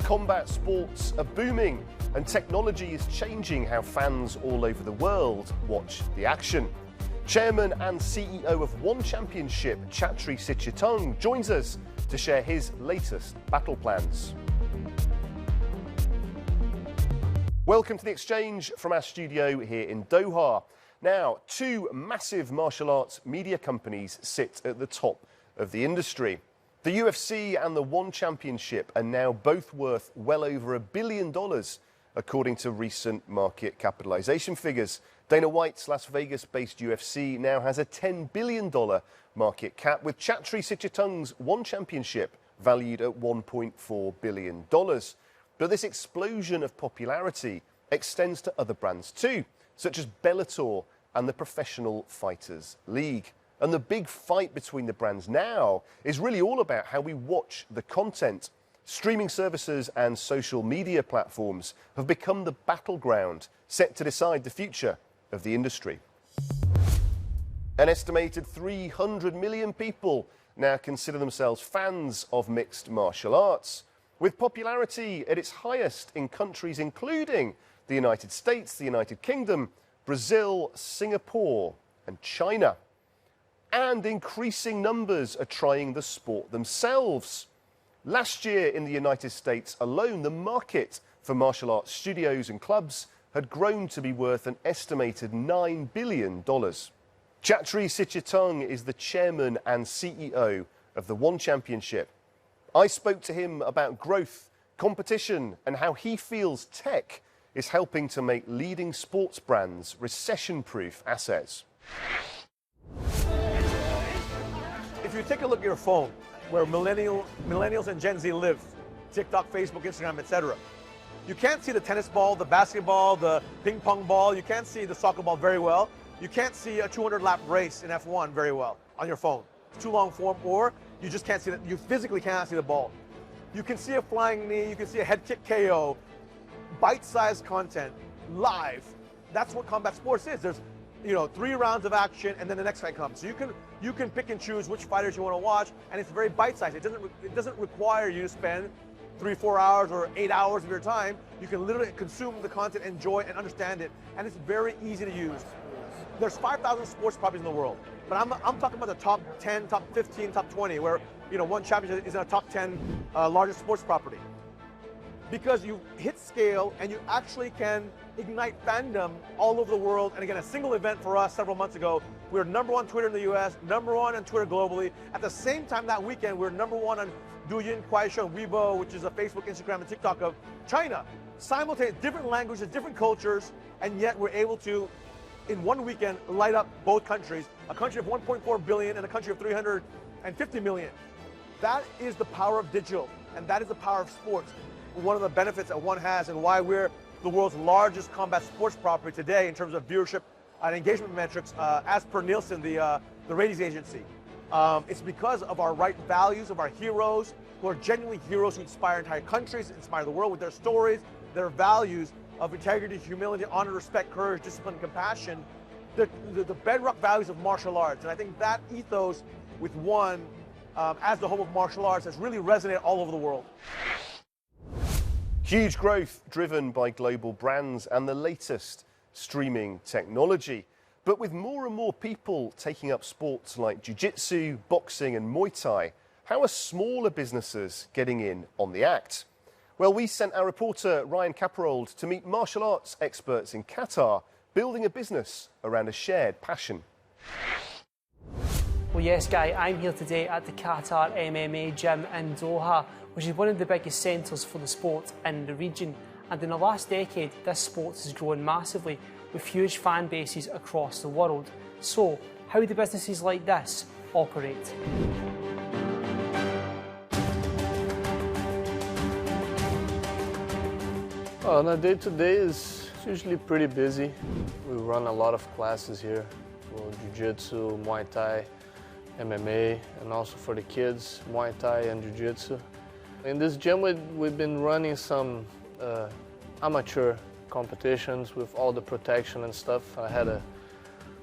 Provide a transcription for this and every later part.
Combat sports are booming, and technology is changing how fans all over the world watch the action. Chairman and CEO of One Championship, Chatri Sichitung, joins us to share his latest battle plans. Welcome to The Exchange from our studio here in Doha. Now, two massive martial arts media companies sit at the top of the industry. The UFC and the One Championship are now both worth well over $1 billion, according to recent market capitalization figures. Dana White's Las Vegas-based UFC now has a $10 billion market cap, with Chatri Sichitung's One Championship valued at $1.4 billion. But this explosion of popularity extends to other brands too, such as Bellator and the Professional Fighters League. And the big fight between the brands now is really all about how we watch the content. Streaming services and social media platforms have become the battleground set to decide the future of the industry. An estimated 300 million people now consider themselves fans of mixed martial arts, with popularity at its highest in countries including the United States, the United Kingdom, Brazil, Singapore, and China. And increasing numbers are trying the sport themselves. Last year in the United States alone, the market for martial arts studios and clubs had grown to be worth an estimated $9 billion. Chatri Sichitung is the chairman and CEO of the One Championship. I spoke to him about growth, competition, and how he feels tech is helping to make leading sports brands recession-proof assets. If you take a look at your phone, where millennials and Gen Z live, TikTok, Facebook, Instagram, etc., you can't see the tennis ball, the basketball, the ping pong ball. You can't see the soccer ball very well. You can't see a 200-lap race in F1 very well on your phone. It's too long form, or you just can't see it. You physically cannot see the ball. You can see a flying knee. You can see a head kick KO. Bite-sized content, live. That's what combat sports is. There's 3 rounds of action, and then the next fight comes. So you can pick and choose which fighters you want to watch, and it's very bite-sized. It doesn't require you to spend 3-4 hours or 8 hours of your time. You can literally consume the content, enjoy it, and understand it, and it's very easy to use. There's 5,000 sports properties in the world, but I'm talking about the top 10, top 15, top 20, where One Championship is in a top 10 largest sports property. Because you hit scale and you actually can ignite fandom all over the world. And again, a single event for us several months ago, we were #1 on Twitter in the US, #1 on Twitter globally. At the same time that weekend, we were #1 on Douyin, Kuaishou, Weibo, which is a Facebook, Instagram, and TikTok of China. Simultaneous, different languages, different cultures, and yet we're able to, in one weekend, light up both countries, a country of 1.4 billion and a country of 350 million. That is the power of digital, and that is the power of sports. One of the benefits that one has, and why we're the world's largest combat sports property today in terms of viewership and engagement metrics, as per Nielsen, the ratings agency. It's because of our right values, of our heroes, who are genuinely heroes who inspire entire countries, inspire the world with their stories, their values of integrity, humility, honor, respect, courage, discipline, and compassion, the bedrock values of martial arts. And I think that ethos with One, as the home of martial arts, has really resonated all over the world. Huge growth driven by global brands and the latest streaming technology. But with more and more people taking up sports like jiu-jitsu, boxing and Muay Thai, how are smaller businesses getting in on the act? Well, we sent our reporter Ryan Caperold to meet martial arts experts in Qatar, building a business around a shared passion. Well, yes, Guy, I'm here today at the Qatar MMA gym in Doha, which is one of the biggest centres for the sport in the region. And in the last decade, this sport has grown massively, with huge fan bases across the world. So, how do businesses like this operate? On a day-to-day is usually pretty busy. We run a lot of classes here for jiu-jitsu, Muay Thai, MMA, and also for the kids, Muay Thai and jiu-jitsu. In this gym, we've been running some amateur competitions with all the protection and stuff. I had a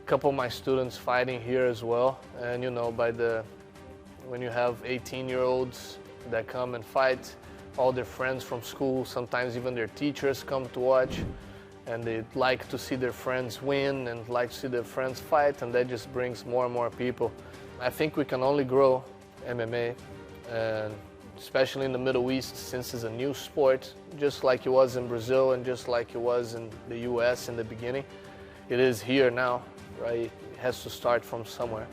couple of my students fighting here as well. And when you have 18-year-olds that come and fight, all their friends from school, sometimes even their teachers come to watch, and they like to see their friends win and like to see their friends fight, and that just brings more and more people. I think we can only grow MMA, and especially in the Middle East, since it's a new sport, just like it was in Brazil and just like it was in the US in the beginning. It is here now, right? It has to start from somewhere.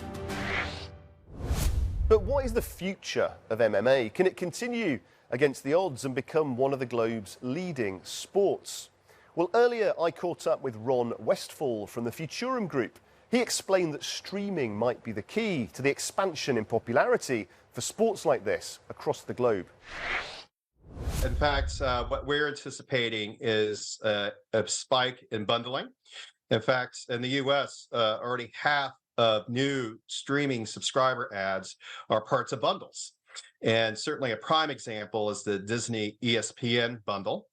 But what is the future of MMA? Can it continue against the odds and become one of the globe's leading sports? Well, earlier I caught up with Ron Westfall from the Futurum Group. He explained that streaming might be the key to the expansion in popularity for sports like this across the globe. In fact, what we're anticipating is a spike in bundling. In fact, in the US, already half of new streaming subscriber ads are parts of bundles. And certainly a prime example is the Disney ESPN bundle.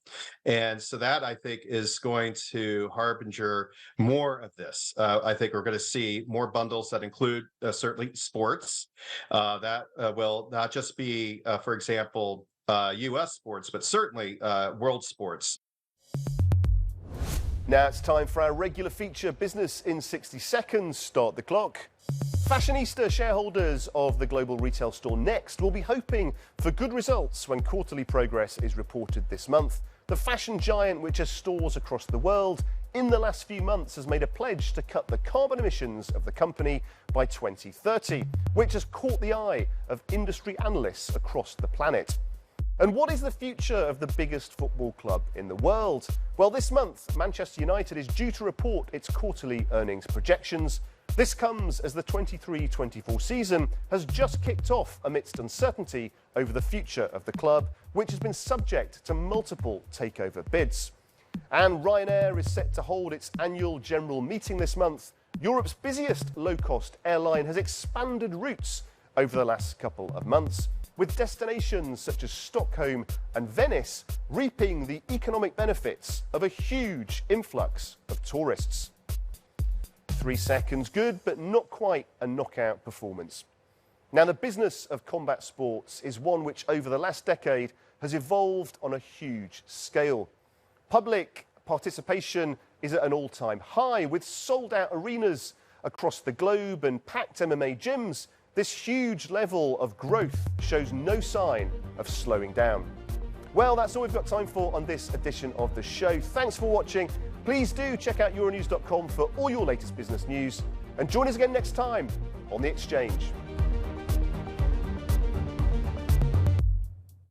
And so that, I think, is going to harbinger more of this. I think we're going to see more bundles that include certainly sports. That will not just be, for example, US sports, but certainly world sports. Now it's time for our regular feature, Business in 60 Seconds. Start the clock. Fashionista shareholders of the global retail store Next will be hoping for good results when quarterly progress is reported this month. The fashion giant, which has stores across the world, in the last few months has made a pledge to cut the carbon emissions of the company by 2030, which has caught the eye of industry analysts across the planet. And what is the future of the biggest football club in the world? Well, this month, Manchester United is due to report its quarterly earnings projections. This comes as the 23-24 season has just kicked off amidst uncertainty over the future of the club, which has been subject to multiple takeover bids. And Ryanair is set to hold its annual general meeting this month. Europe's busiest low-cost airline has expanded routes over the last couple of months, with destinations such as Stockholm and Venice reaping the economic benefits of a huge influx of tourists. 3 seconds good, but not quite a knockout performance. Now, the business of combat sports is one which over the last decade has evolved on a huge scale. Public participation is at an all-time high, with sold-out arenas across the globe and packed MMA gyms. This huge level of growth shows no sign of slowing down. Well, that's all we've got time for on this edition of the show. Thanks for watching. Please do check out Euronews.com for all your latest business news, and join us again next time on The Exchange.